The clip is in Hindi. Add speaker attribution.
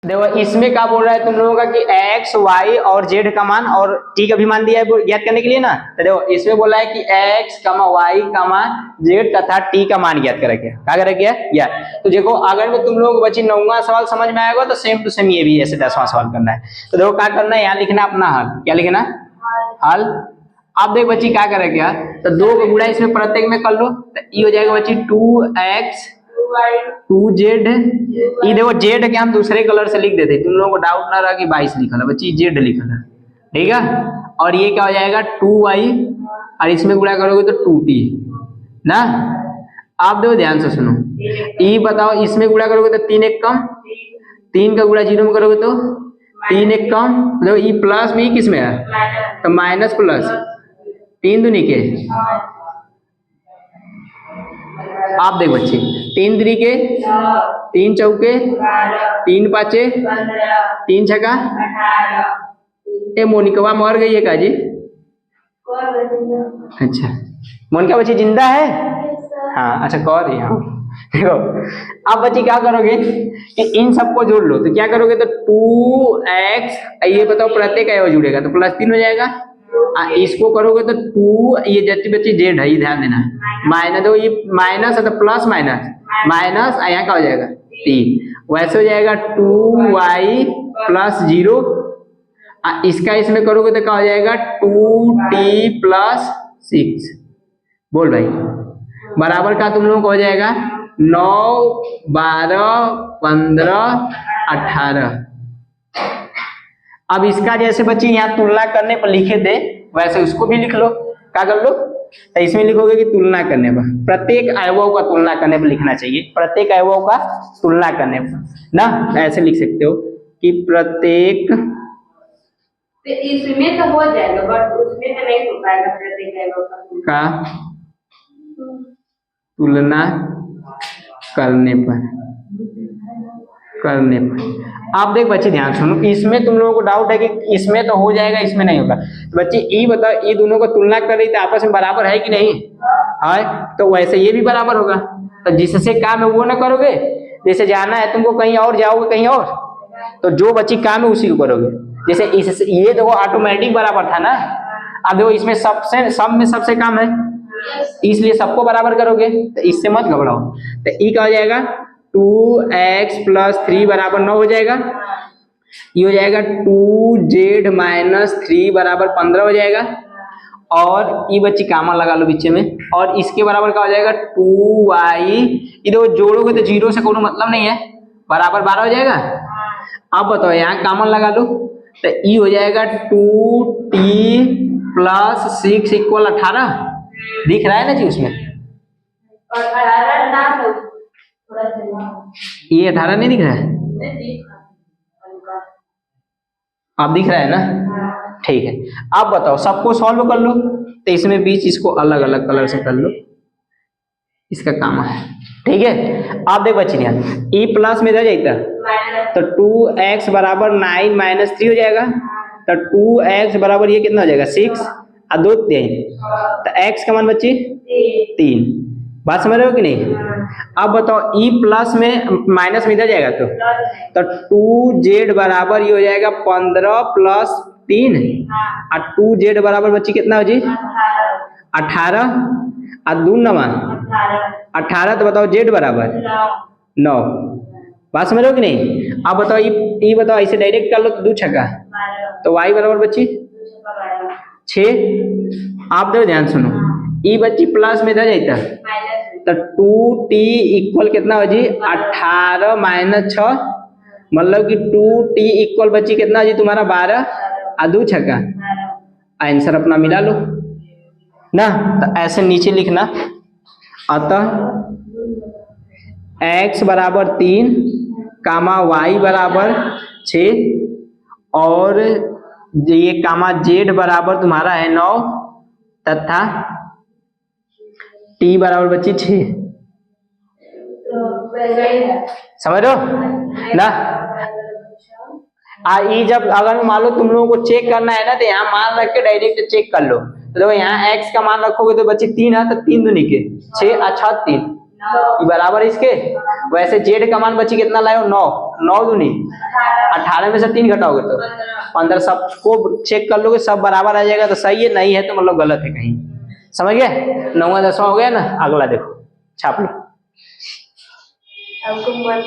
Speaker 1: देखो इसमें क्या बोल रहा है तुम लोगों का कि x, y और z का मान और t का भी मान दिया है ज्ञात करने के लिए ना। तो देखो इसमें बोला है कि x, y, z तथा t का मान ज्ञात करा गया। क्या करा गया या तो देखो अगर में तुम लोग बच्ची 9वां सवाल समझ में आएगा तो सेम टू सेम ये भी ऐसे 10वां सवाल करना है। तो देखो क्या करना है, यहाँ लिखना अपना हल। क्या लिखना? हल। अब देख बच्ची क्या करा गया, तो 2 का गुणा इसमें प्रत्येक में कर लो, तो ये हो जाएगा बच्ची 2x 2z। ये देखो जेड के हम दूसरे कलर से लिख देते, तुम लोगों को डाउट ना रहा कि 22 लिखा है बच्ची, जेड लिखा है, ठीक है। और ये क्या हो जाएगा 2y और इसमें गुणा करोगे तो 2t ना। आप देखो ध्यान से सुनो, ये बताओ इसमें गुणा करोगे तो 3 एक कम, 3 का गुणा 0 में करोगे तो 3 एक कम, देखो ये प्लस भी किस में है तो माइनस प्लस 3 दूनी के। आप देख बच्चे 3 तरीके 3 चौके 3 पाँचे 3 छक्का। ए मोनिका मर गई है काजी? अच्छा मोनिका बच्ची जिंदा है? हाँ अच्छा कौर है। हाँ देखो अब बच्ची क्या करोगे कि इन सबको जोड़ लो, तो क्या करोगे तो 2x, ये बताओ प्रत्येक अवयव जुड़ेगा तो +3 हो जाएगा। इसको करोगे तो 2, ये जैसी बच्ची जेड है ध्यान देना, माइनस दो ये माइनस है तो प्लस माइनस माइनस, यहाँ क्या हो जाएगा 3, वैसे हो जाएगा 2y + 0। इसका इसमें करोगे तो क्या हो जाएगा 2t + 6। बोल भाई बराबर का तुम लोगों को हो जाएगा 9 12 15 18। अब इसका जैसे बच्ची यहाँ तुलना करने पर लिखे दे वैसे उसको भी लिख लो। क्या कर लो तो इसमें लिखोगे कि तुलना करने पर, प्रत्येक अवयव का तुलना करने पर लिखना चाहिए, प्रत्येक अवयव का तुलना करने पर ना, ऐसे लिख सकते हो कि प्रत्येक।
Speaker 2: तो इसमें तो हो जाएगा बट उसमें तो नहीं हो पाएगा प्रत्येक अवयव
Speaker 1: का तुलना करने पर आप देख बच्चे ध्यान सुनो, इसमें तुम लोगों को डाउट है कि इसमें तो हो जाएगा इसमें नहीं होगा, तो बच्चे ये बताओ ये दोनों को तुलना कर रही थी आपस में बराबर है कि नहीं है, तो वैसे ये भी बराबर होगा। तो जिससे काम है वो ना करोगे, जैसे जाना है तुमको कहीं और जाओगे कहीं और, तो जो बच्ची काम है उसी को करोगे। जैसे इस ये देखो ऑटोमेटिक बराबर था ना, अब देखो इसमें सबसे सब में सबसे कम है इसलिए सबको बराबर करोगे, तो इससे मत घबराओ। तो ये क्या हो जाएगा 2x + 3 = 9 हो जाएगा। ये हो जाएगा 2z - 3 = 15 हो जाएगा। और ये बच्ची कामा लगा लो बीच में, और इसके बराबर क्या हो जाएगा 2y, ये देखो जोड़ोगे तो 0 से कोई मतलब नहीं है, बराबर 12 हो जाएगा। अब बताओ यहाँ कामन लगा लो, तो ये हो जाएगा 2t + 6 = 18। दिख रहा है ना जी उसमें,
Speaker 2: और 18 ना तो
Speaker 1: ये 18 नहीं दिख रहा है, अब दिख रहा है ना, ठीक है। अब बताओ सबको सॉल्व कर लो, तो इसमें बीच इसको अलग अलग कलर से कर लो, इसका काम है, ठीक है। आप देख बच्ची ध्यान, e प्लस में इधर जाएगा तो 2x = 9 - 3 हो जाएगा, तो 2x बराबर ये कितना हो जाएगा 6 और 2 3, तो x का मान बच्ची 3। बात समझ रहे हो कि नहीं? अब बताओ e प्लस में माइनस में इधर जाएगा तो 2z बराबर ये हो जाएगा 15 + 3 और 2z बराबर बच्ची कितना हो जी 18 और 2 9 18, तो बताओ z बराबर 9। बात समझ रहे हो कि नहीं? अब बताओ ये बताओ ऐसे डायरेक्ट कर लो तो 2 छक्का, तो y बराबर बच्ची 6। आप देखो ध्यान सुनो, ई बच्ची प्लस में इधर जाता तो 2t = कितना हो जी 18 - 6, मतलब कि 2t = बच्ची कितना जी तुम्हारा 12 और 2 छक्का, आंसर अपना मिला लो ना। तो ऐसे नीचे लिखना, अतः x = 3, y = 6 और ये z बराबर तुम्हारा है 9 तथा t बराबर बच्ची 6। समझ रहे हो ना? ये जब अगर मान लो तुम लोगों को चेक करना है ना, तो यहाँ मान रख के डायरेक्ट चेक कर लो। तो देखो यहाँ x का मान रखोगे तो बच्ची 3 है, तो 3 दूनी के 6 और 6 3, ये बराबर है इसके। वैसे जेड का मान बच्ची कितना लाए हो 9, 9 दूनी 18 में से 3 घटाओगे तो 15। सबको चेक कर लोगे, सब बराबर आ जाएगा तो सही है, नहीं है तो मतलब गलत है कहीं। समझ गए? 9वां 10वां हो गया ना। अगला देखो, छाप लो।
Speaker 2: हमको